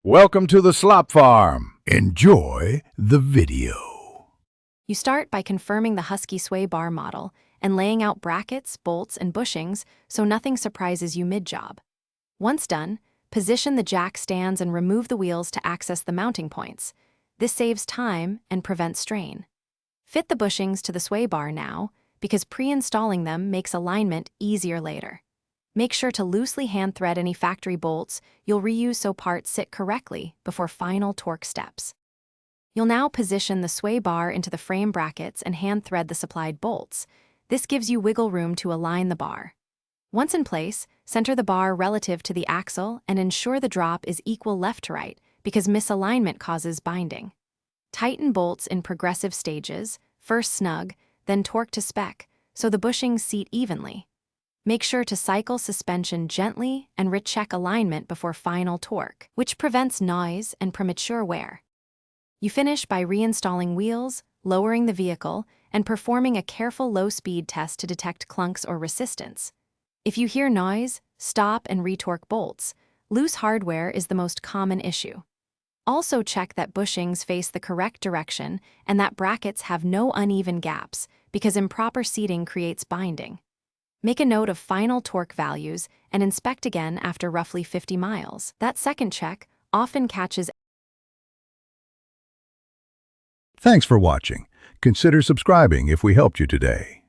Welcome to the slop farm. Enjoy the video. You start by confirming the Husky sway bar model and laying out brackets, bolts, and bushings so nothing surprises you mid-job. Once done, position the jack stands and remove the wheels to access the mounting points. This saves time and prevents strain. Fit the bushings to the sway bar now, because pre-installing them makes alignment easier later. Make sure to loosely hand thread any factory bolts you'll reuse so parts sit correctly before final torque steps. You'll now position the sway bar into the frame brackets and hand thread the supplied bolts. This gives you wiggle room to align the bar. Once in place, center the bar relative to the axle and ensure the drop is equal left to right, because misalignment causes binding. Tighten bolts in progressive stages, first snug, then torque to spec, so the bushings seat evenly. Make sure to cycle suspension gently and recheck alignment before final torque, which prevents noise and premature wear. You finish by reinstalling wheels, lowering the vehicle, and performing a careful low-speed test to detect clunks or resistance. If you hear noise, stop and retorque bolts. Loose hardware is the most common issue. Also check that bushings face the correct direction and that brackets have no uneven gaps, because improper seating creates binding. Make a note of final torque values and inspect again after roughly 50 miles. That second check often catches. Thanks for watching. Consider subscribing if we helped you today.